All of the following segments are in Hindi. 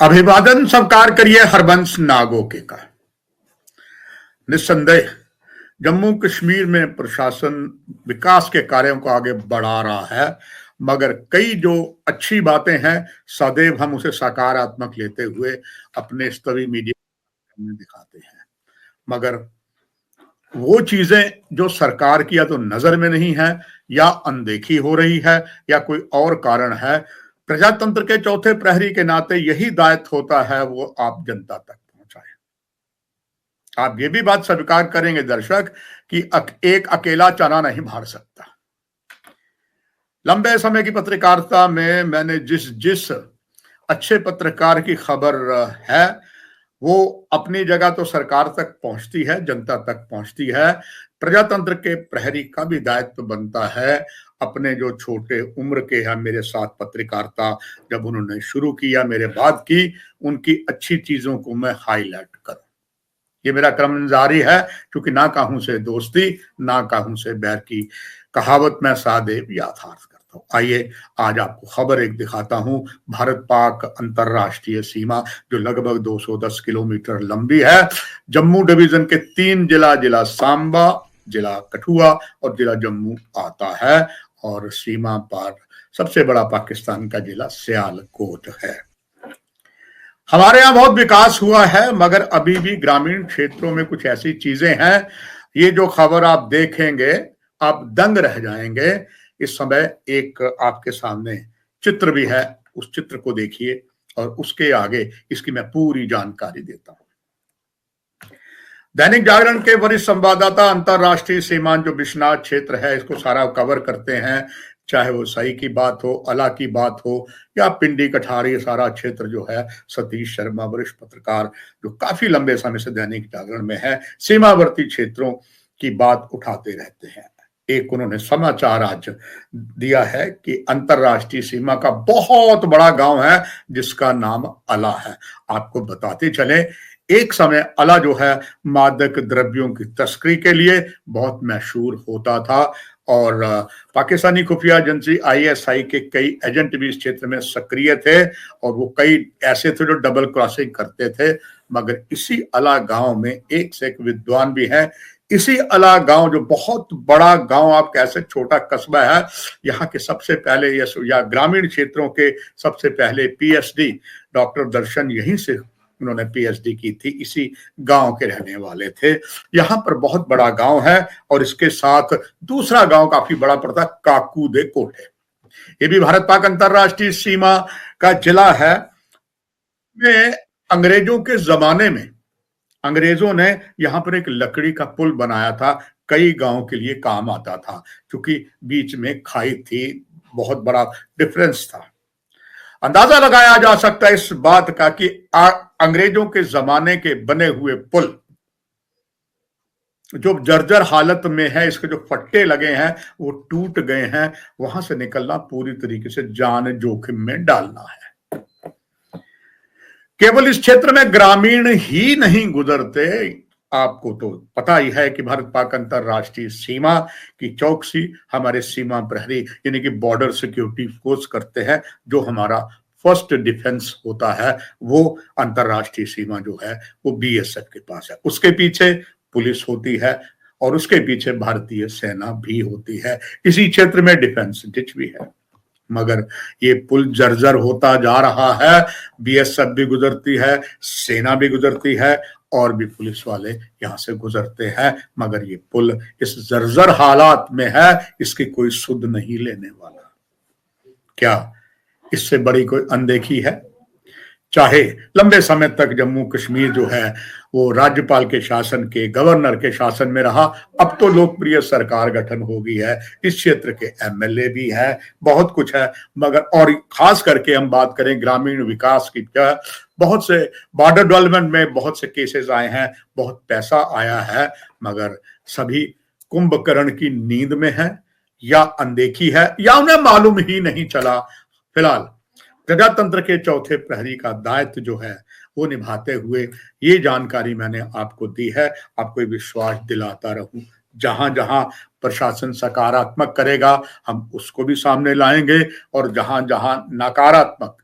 अभिवादन स्वीकार करिए हरबंस नागोके का। निस्संदेह जम्मू कश्मीर में प्रशासन विकास के कार्यों को आगे बढ़ा रहा है, मगर कई जो अच्छी बातें हैं सदैव हम उसे सकारात्मक लेते हुए अपने स्तरीय मीडिया में दिखाते हैं। मगर वो चीजें जो सरकार की या तो नजर में नहीं है या अनदेखी हो रही है या कोई और कारण है, प्रजातंत्र के चौथे प्रहरी के नाते यही दायित्व होता है वो आप जनता तक पहुंचाए। आप ये भी बात स्वीकार करेंगे दर्शक कि एक अकेला चना नहीं भाड़ सकता। लंबे समय की पत्रकारिता में मैंने जिस अच्छे पत्रकार की खबर है वो अपनी जगह तो सरकार तक पहुंचती है, जनता तक पहुंचती है। प्रजातंत्र के प्रहरी का भी दायित्व बनता है अपने जो छोटे उम्र के हैं मेरे साथ पत्रकारिता जब उन्होंने शुरू किया मेरे बाद की, उनकी अच्छी चीजों को मैं हाईलाइट करूं। ये मेरा क्रम जारी है, क्योंकि ना काहूं से दोस्ती ना काहूं से बैर की कहावत मैं सदैव याथार्थ करता हूं। आइए आज आपको खबर एक दिखाता हूं। भारत पाक अंतरराष्ट्रीय सीमा जो लगभग 210 किलोमीटर लंबी है, जम्मू डिवीजन के 3 जिला सांबा, जिला कठुआ और जिला जम्मू आता है, और सीमा पर सबसे बड़ा पाकिस्तान का जिला सियालकोट है। हमारे यहाँ बहुत विकास हुआ है, मगर अभी भी ग्रामीण क्षेत्रों में कुछ ऐसी चीजें हैं। ये जो खबर आप देखेंगे आप दंग रह जाएंगे। इस समय एक आपके सामने चित्र भी है, उस चित्र को देखिए और उसके आगे इसकी मैं पूरी जानकारी देता हूं। दैनिक जागरण के वरिष्ठ संवाददाता अंतरराष्ट्रीय सीमांत जो विश्वनाथ क्षेत्र है इसको सारा कवर करते हैं, चाहे वो सही की बात हो, अला की बात हो या पिंडी कठारी, सारा क्षेत्र जो है सतीश शर्मा वरिष्ठ पत्रकार जो काफी लंबे समय से दैनिक जागरण में है, सीमावर्ती क्षेत्रों की बात उठाते रहते हैं। एक उन्होंने समाचार आज दिया है कि अंतरराष्ट्रीय सीमा का बहुत बड़ा गांव है जिसका नाम अला है। आपको बताते चले, एक समय अला जो है मादक द्रव्यों की तस्करी के लिए बहुत मशहूर होता था, और पाकिस्तानी खुफिया एजेंसी ISI के कई एजेंट भी इस क्षेत्र में सक्रिय थे, और वो कई ऐसे थे जो डबल क्रॉसिंग करते थे। मगर इसी अला गांव में एक से एक विद्वान भी हैं। इसी अला गांव जो बहुत बड़ा गांव, आप कैसे छोटा कस्बा है, यहाँ के सबसे पहले या ग्रामीण क्षेत्रों के सबसे पहले PhD डॉक्टर दर्शन यहीं से उन्होंने PhD की थी, इसी गांव के रहने वाले थे। यहाँ पर बहुत बड़ा गांव है और इसके साथ दूसरा गांव काफी बड़ा पड़ता है, काकूदे कोटे। ये भी भारत पाक अंतरराष्ट्रीय सीमा का जिला है। में अंग्रेजों के जमाने में अंग्रेजों ने यहाँ पर एक लकड़ी का पुल बनाया था, कई गांवों के लिए काम आता था, क्योंकि बीच में खाई थी, बहुत बड़ा डिफरेंस था। अंदाजा लगाया जा सकता है इस बात का कि अंग्रेजों के जमाने के बने हुए पुल जो जर्जर हालत में है, इसके जो फट्टे लगे हैं वो टूट गए हैं, वहां से निकलना पूरी तरीके से जान जोखिम में डालना है। केवल इस क्षेत्र में ग्रामीण ही नहीं गुजरते, आपको तो पता ही है कि भारत पाक अंतरराष्ट्रीय सीमा की चौकसी हमारे सीमा प्रहरी यानी कि बॉर्डर सिक्योरिटी फोर्स करते हैं। जो हमारा फर्स्ट डिफेंस होता है वो अंतरराष्ट्रीय सीमा जो है वो BSF के पास है, उसके पीछे पुलिस होती है और उसके पीछे भारतीय सेना भी होती है। इसी क्षेत्र में डिफेंस डिच भी है, मगर ये पुल जर्जर होता जा रहा है। BSF भी गुजरती है, सेना भी गुजरती है और भी पुलिस वाले यहां से गुजरते हैं, मगर ये पुल इस जर्जर हालात में है, इसकी कोई सुध नहीं लेने वाला। क्या इससे बड़ी कोई अनदेखी है? चाहे लंबे समय तक जम्मू कश्मीर जो है वो राज्यपाल के शासन के, गवर्नर के शासन में रहा, अब तो लोकप्रिय सरकार गठन हो गई है, इस क्षेत्र के MLA भी है, बहुत कुछ है, मगर और खास करके हम बात करें ग्रामीण विकास की, क्या बहुत से बॉर्डर डेवलपमेंट में बहुत से केसेस आए हैं, बहुत पैसा आया है, मगर सभी कुंभकर्ण की नींद में है या अनदेखी है या उन्हें मालूम ही नहीं चला। फिलहाल प्रजातंत्र के चौथे प्रहरी का दायित्व जो है वो निभाते हुए ये जानकारी मैंने आपको दी है। आपको विश्वास दिलाता रहूं, जहां जहां प्रशासन सकारात्मक करेगा हम उसको भी सामने लाएंगे, और जहां जहां नकारात्मक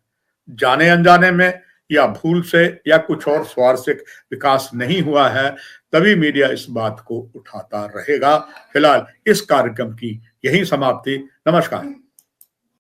जाने अनजाने में या भूल से या कुछ और स्वार्थिक विकास नहीं हुआ है, तभी मीडिया इस बात को उठाता रहेगा। फिलहाल इस कार्यक्रम की यही समाप्ति। नमस्कार।